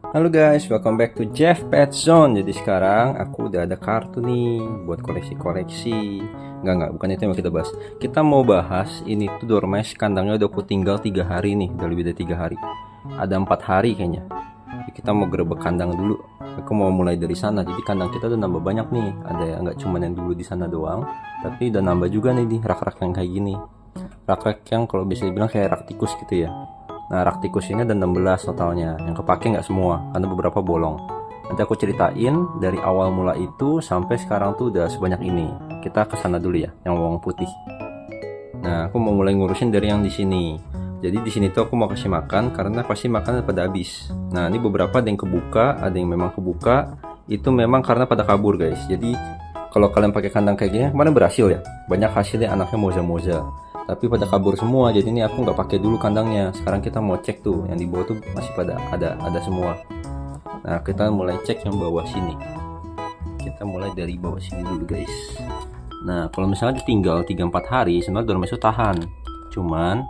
Halo guys, welcome back to Jeff Pet Zone. Jadi sekarang aku udah ada kartu nih buat koleksi-koleksi. Enggak, bukan itu yang mau kita bahas. Kita mau bahas ini tuh dormes kandangnya udah aku tinggal 3 hari nih, udah lebih dari 3 hari. Ada 4 hari kayaknya. Jadi kita mau gerebek kandang dulu. Aku mau mulai dari sana. Jadi kandang kita udah nambah banyak nih. Ada yang nggak cuma yang dulu di sana doang, tapi udah nambah juga nih di rak-rak yang kayak gini. Rak-rak yang kalau bisa dibilang kayak rak tikus gitu ya. Nah, rak tikus ini ada 16 totalnya. Yang kepake nggak semua, karena beberapa bolong. Nanti aku ceritain dari awal mula itu sampai sekarang tuh udah sebanyak ini. Kita ke sana dulu ya, yang bawang putih. Nah, aku mau mulai ngurusin dari yang di sini. Jadi di sini tuh aku mau kasih makan karena pasti makanan pada habis. Nah, ini beberapa ada yang kebuka, ada yang memang kebuka. Itu memang karena pada kabur, guys. Jadi kalau kalian pakai kandang kayak gini, kemarin berhasil ya. Banyak hasilnya anaknya moza-moza. Tapi pada kabur semua, jadi ini aku nggak pakai dulu kandangnya. Sekarang kita mau cek tuh yang di bawah tuh masih pada ada semua. Nah, kita mulai cek yang bawah sini. Kita mulai dari bawah sini dulu, guys. Nah, kalau misalnya ditinggal 3-4 hari sebenarnya dormes itu tahan. Cuman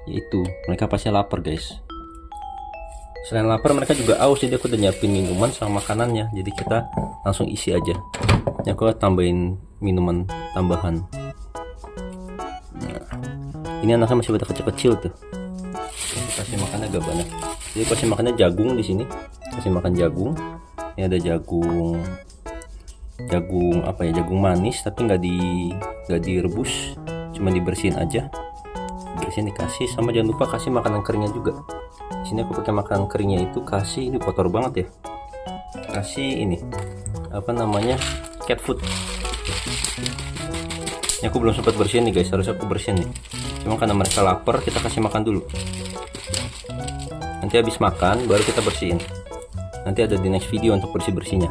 yaitu mereka pasti lapar, guys. Selain lapar mereka juga aus, jadi aku udah nyiapin minuman sama makanannya. Jadi kita langsung isi aja. Ini aku tambahin minuman tambahan. Ini anaknya masih pada kecil-kecil tuh. Kasih makan agak banyak. Jadi kasih makannya jagung di sini. Kasih makan jagung. Ini ada jagung apa ya? Jagung manis tapi nggak direbus, cuma dibersihin aja. Bersihin dikasih, sama jangan lupa kasih makanan keringnya juga. Di sini aku pakai makanan keringnya itu kasih, ini kotor banget ya. Kasih ini apa namanya? Cat food. Ini aku belum sempat bersihin nih guys, harus aku bersihin nih. Cuma karena mereka lapar, kita kasih makan dulu. Nanti habis makan baru kita bersihin. Nanti ada di next video untuk bersih-bersihnya.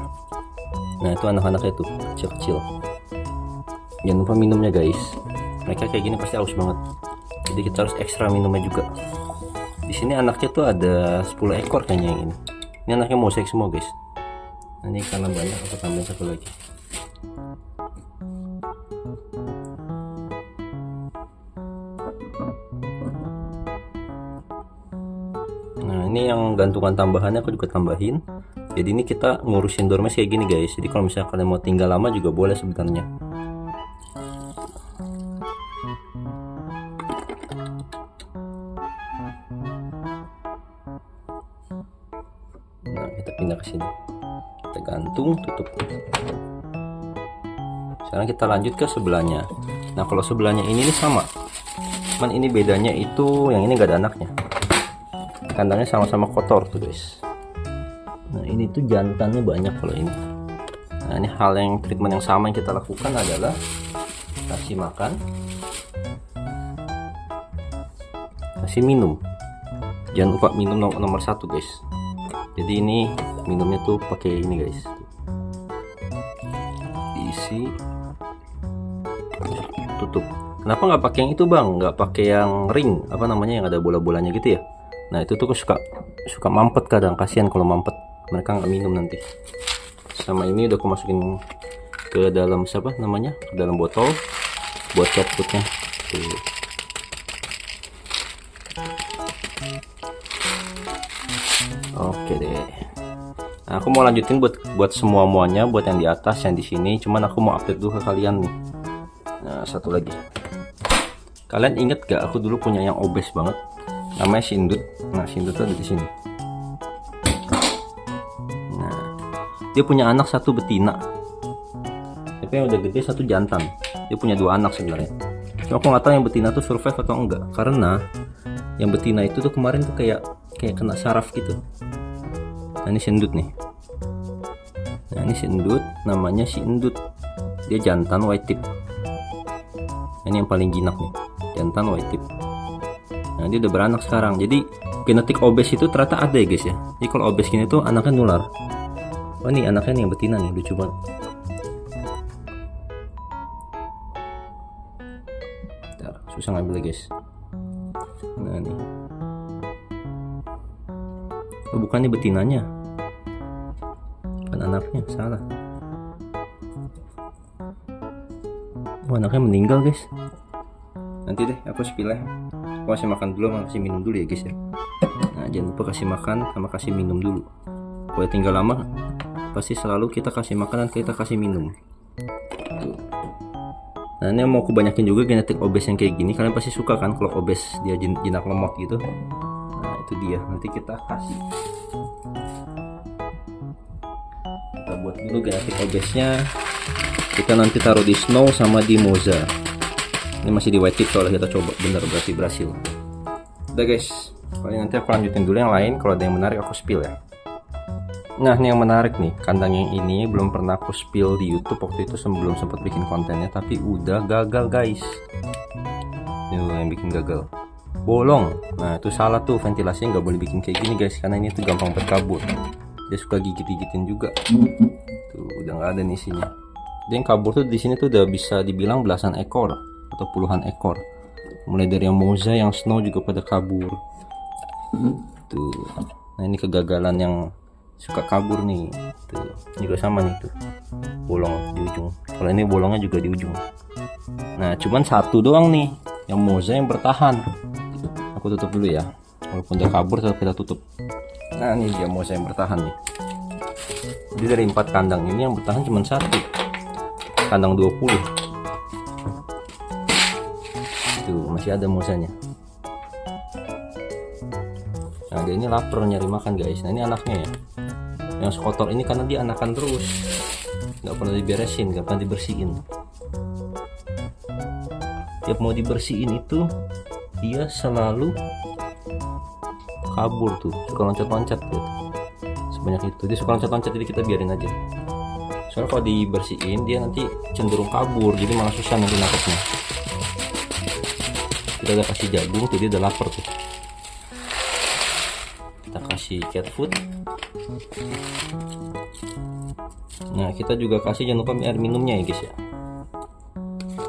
Nah, itu anak-anaknya tuh, kecil-kecil. Jangan lupa minumnya guys. Mereka kayak gini pasti haus banget. Jadi kita harus ekstra minumnya juga. Di sini anaknya tuh ada 10 ekor kayaknya yang ini. Ini anaknya mosaik semua guys. Nah, ini karena banyak aku tambahin satu lagi. Nah, ini yang gantungan tambahannya aku juga tambahin. Jadi ini kita ngurusin dormes kayak gini guys. Jadi kalau misalnya kalian mau tinggal lama juga boleh sebenarnya. Nah, kita pindah ke sini. Kita gantung, tutup. Sekarang kita lanjut ke sebelahnya. Nah, kalau sebelahnya ini sama. Cuman ini bedanya itu yang ini nggak ada anaknya. Kandangnya sama-sama kotor tuh guys. Nah, ini tuh jantannya banyak kalau ini. Nah, ini hal yang treatment yang sama yang kita lakukan adalah kasih makan, kasih minum. Jangan lupa minum nomor 1 guys. Jadi ini minumnya tuh pakai ini guys. Diisi, tutup. Kenapa nggak pakai yang itu bang? Nggak pakai yang ring, apa namanya yang ada bola-bolanya gitu ya? Nah, itu tuh suka mampet kadang, kasihan kalau mampet. Mereka nggak minum nanti. Sama ini udah aku masukin ke dalam siapa namanya? Ke dalam botol buat cat foodnya. Tuh. Oke deh. Nah, aku mau lanjutin buat semuanya, buat yang di atas, yang di sini. Cuman aku mau update dulu ke kalian nih. Nah, satu lagi. Kalian inget gak aku dulu punya yang obes banget? Namanya Sindut. Nah, Sindut tuh ada di sini. Nah, dia punya anak 1 betina. Tapi yang udah gede 1 jantan. Dia punya 2 anak sebenarnya. Cuma aku nggak tahu yang betina tuh survive atau enggak. Karena yang betina itu tuh kemarin tuh kayak kena saraf gitu. Nah, ini Sindut nih. Nah, ini Sindut, namanya Sindut. Dia jantan white tip. Ini yang paling jinak nih, jantan white tip. Nah, dia udah beranak sekarang. Jadi genetik obes itu ternyata ada ya guys ya. Jadi kalau obes gini tuh anaknya nular. Oh, ini anaknya nih yang betina nih, lucu banget. Bentar, susah ngambil guys. Nah, nih. Oh, bukan, nih betinanya. Bukan anaknya, salah. Oh, anaknya meninggal guys. Nanti deh aku spill ya. Aku masih makan dulu, masih minum dulu ya guys ya. Nah, Nah, jangan lupa kasih makan sama kasih minum dulu. Kalau tinggal lama pasti selalu kita kasih makan dan kita kasih minum. Tuh. Nah, ini mau aku banyakin juga genetik obes yang kayak gini. Kalian pasti suka kan kalau obes dia jinak lemot gitu. Nah, itu dia. Nanti kita kasih. Kita buat dulu genetik obesnya. Kita nanti taruh di Snow sama di Moza. Ini masih di white tip soalnya kita coba. Bener, berarti berhasil. Udah guys. Paling nanti aku lanjutin dulu yang lain. Kalau ada yang menarik aku spill ya. Nah, ini yang menarik nih, kandang yang ini belum pernah aku spill di YouTube waktu itu sebelum sempat bikin kontennya, tapi udah gagal guys. Ini yang bikin gagal, bolong. Nah, itu salah tuh, ventilasinya nggak boleh bikin kayak gini guys, karena ini tuh gampang berkabut. Dia suka gigit-gigitin juga. Tuh udah nggak ada nih isinya. Dia yang kabur tuh di sini tuh udah bisa dibilang belasan ekor atau puluhan ekor. Mulai dari yang Moza, yang Snow juga pada kabur. Tuh, nah ini kegagalan yang suka kabur nih. Tuh juga sama nih tuh, bolong di ujung. Kalau ini bolongnya juga di ujung. Nah, cuman satu doang nih yang Moza yang bertahan. Aku tutup dulu ya, walaupun udah kabur tetap kita tutup. Nah, ini dia Moza yang bertahan nih. Jadi dari 4 kandang ini yang bertahan cuma satu, kandang 20. Tuh masih ada Mozanya. Nah, dia ini lapar nyari makan guys. Nah, ini anaknya ya, yang sekotor ini karena dia anakan terus, nggak pernah diberesin, nggak pernah dibersihin. Tiap mau dibersihin itu dia selalu kabur tuh, suka loncat-loncat tuh. Sebanyak itu dia suka loncat-loncat, jadi kita biarin aja. Soalnya kalau dibersihin dia nanti cenderung kabur, jadi malah susah nanti nangkepnya. Kita udah kasih jagung tuh, dia udah lapar tuh. Kita kasih cat food. Nah, kita juga kasih, jangan lupa air minumnya ya guys ya.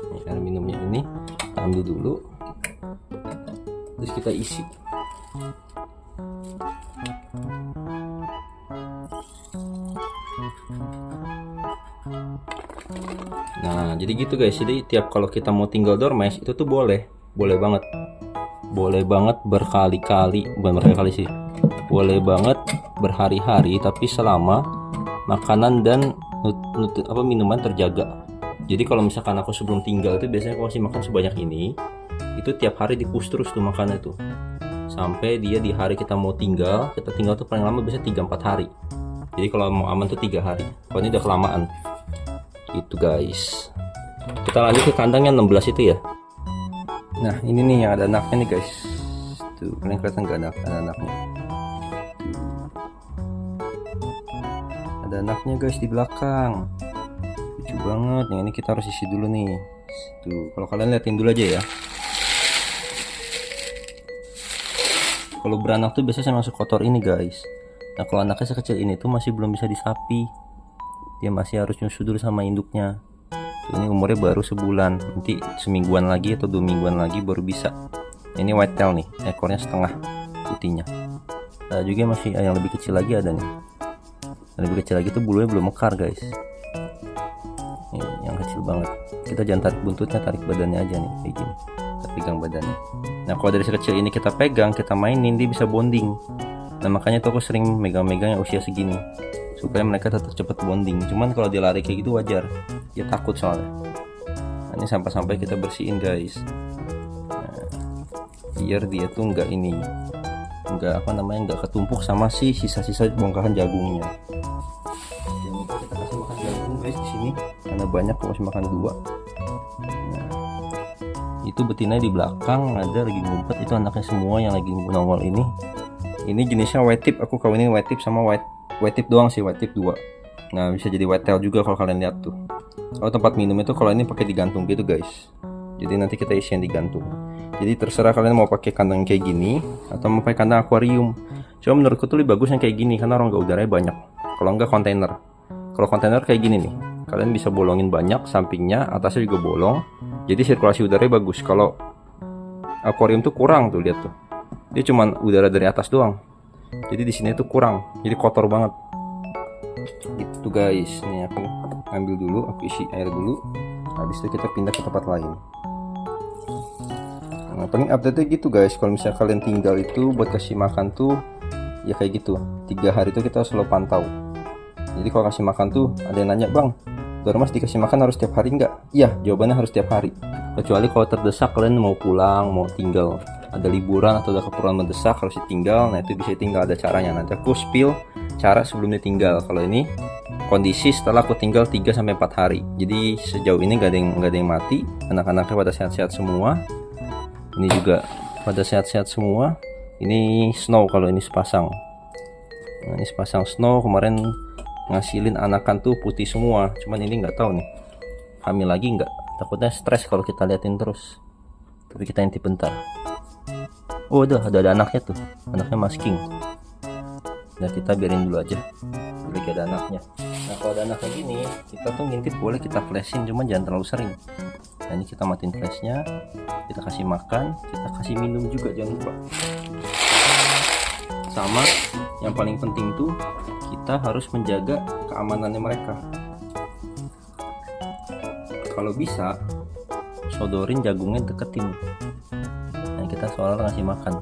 Ini air minumnya ini kita ambil dulu, terus kita isi. Nah, jadi gitu guys. Jadi tiap kalau kita mau tinggal dormes itu tuh boleh banget berkali-kali, bukan berkali-kali sih, boleh banget berhari-hari, tapi selama makanan dan minuman terjaga. Jadi kalau misalkan aku sebelum tinggal itu biasanya aku kasih makan sebanyak ini, itu tiap hari di-push terus tuh makannya tuh, sampai dia di hari kita mau tinggal, kita tinggal tuh paling lama biasanya 3-4 hari. Jadi kalau mau aman tuh 3 hari. Kalau ini udah kelamaan itu guys. Kita lanjut ke kandang yang 16 itu ya. Nah, ini nih yang ada anaknya nih guys. Tuh, kalian kelihatan nggak ada anaknya? Ada anaknya guys di belakang. Lucu banget. Yang ini kita harus isi dulu nih. Tuh, kalau kalian liatin dulu aja ya. Kalau beranak tuh biasanya masuk kotor ini guys. Nah, kalau anaknya sekecil ini tuh masih belum bisa disapi. Dia masih harus nyusu dulu sama induknya. Tuh, ini umurnya baru sebulan. Nanti semingguan lagi atau 2 mingguan lagi baru bisa. Ini white tail nih, ekornya setengah putihnya. Nah, juga masih yang lebih kecil lagi ada nih. Yang lebih kecil lagi tuh bulunya belum mekar guys. Nih, yang kecil banget. Kita jangan tarik buntutnya, tarik badannya aja nih kayak gini. Kita pegang badannya. Nah, kalau dari sekecil ini kita pegang, kita mainin, dia bisa bonding. Nah, makanya tuh aku sering megang-megang yang usia segini, supaya mereka tetap cepat bonding. Cuman kalau dia lari kayak gitu wajar, dia takut soalnya. Nah, ini sampah-sampah kita bersihin guys. Nah, biar dia tuh nggak nggak ketumpuk sama si sisa-sisa bongkahan jagungnya. Jangan lupa kita kasih makan jagung guys di sini, karena banyak aku masih makan 2. Nah, itu betina di belakang ada lagi ngumpet, itu anaknya semua yang lagi nongol ini. Ini jenisnya white tip, aku kawinin white tip sama white tip doang sih, white tip 2. Nah, bisa jadi white tail juga kalau kalian lihat tuh. Kalau tempat minum itu kalau ini pakai digantung gitu guys. Jadi nanti kita isi yang digantung. Jadi terserah kalian mau pakai kandang kayak gini atau mau pakai kandang akuarium. Cuma menurutku tuh lebih bagus yang kayak gini karena rongga udaranya banyak. Kalau enggak kontainer. Kalau kontainer kayak gini nih, kalian bisa bolongin banyak, sampingnya, atasnya juga bolong. Jadi sirkulasi udaranya bagus. Kalau akuarium tuh kurang tuh, lihat tuh. Dia cuman udara dari atas doang. Jadi di sini tuh kurang. Jadi kotor banget. Gitu guys. Nih aku ambil dulu, aku isi air dulu. Habis itu kita pindah ke tempat lain. Nah, paling update gitu guys. Kalau misalnya kalian tinggal itu buat kasih makan tuh ya kayak gitu, 3 hari itu kita selalu pantau. Jadi kalau kasih makan tuh ada yang nanya, bang, Dormas dikasih makan harus tiap hari nggak? Iya, jawabannya harus tiap hari. Kecuali kalau terdesak kalian mau pulang, mau tinggal, ada liburan atau ada keperluan mendesak harus ditinggal, nah itu bisa tinggal, ada caranya. Nanti aku spill cara sebelum ditinggal. Kalau ini kondisi setelah aku tinggal 3-4 hari. Jadi sejauh ini nggak ada yang mati, anak-anaknya pada sehat-sehat semua. Ini juga pada sehat-sehat semua. Ini Snow kalau ini sepasang. Nah, ini sepasang Snow kemarin ngasilin anakan tuh putih semua. Cuman ini nggak tahu nih hamil lagi nggak. Takutnya stres kalau kita liatin terus. Tapi kita intip bentar. Oh udah ada anaknya tuh. Anaknya masking. Nah kita biarin dulu aja. Lagi ada anaknya. Nah kalau ada anak kayak gini, kita tuh ngintip boleh kita flashin, cuman jangan terlalu sering. Nah ini kita matiin flashnya, kita kasih makan, kita kasih minum juga, jangan lupa. Sama yang paling penting tuh kita harus menjaga keamanannya mereka. Kalau bisa sodorin jagungnya, deketin. Nah kita soalnya ngasih makan.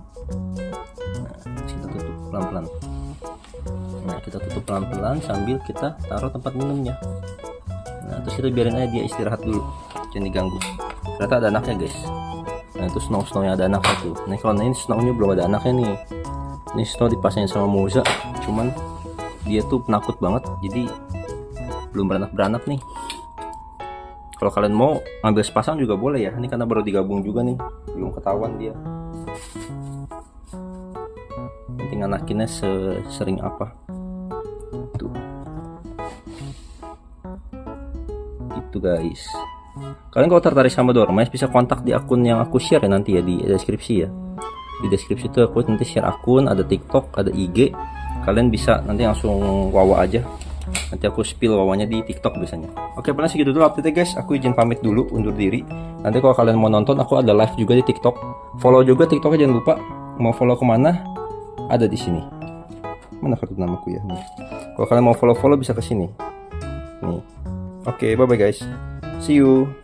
Nah kita tutup pelan-pelan. Nah kita tutup pelan-pelan sambil kita taruh tempat minumnya. Nah terus kita biarin aja dia istirahat dulu, jangan diganggu. Ternyata ada anaknya guys. Nah itu Snow-nya ada anaknya tuh. Nah kalau ini Snow-nya belum ada anaknya nih. Ini Snow dipasangin sama Moza, cuman dia tuh penakut banget, jadi belum beranak nih. Kalau kalian mau ngambil sepasang juga boleh ya. Ini karena baru digabung juga nih, belum ketahuan dia. Penting anakinnya sering apa. Tuh. Gitu guys. Kalian kalau tertarik sama Dormas bisa kontak di akun yang aku share ya nanti ya di deskripsi ya. Di deskripsi itu aku nanti share akun, ada TikTok, ada IG. Kalian bisa nanti langsung wawa aja. Nanti aku spill wawanya di TikTok biasanya. Oke, paling segitu dulu update guys. Aku izin pamit dulu, undur diri. Nanti kalau kalian mau nonton, aku ada live juga di TikTok. Follow juga TikToknya, jangan lupa. Mau follow kemana? Ada di sini. Mana kartu namaku ya? Nih. Kalau kalian mau follow bisa ke sini. Nih. Oke, bye bye guys. See you.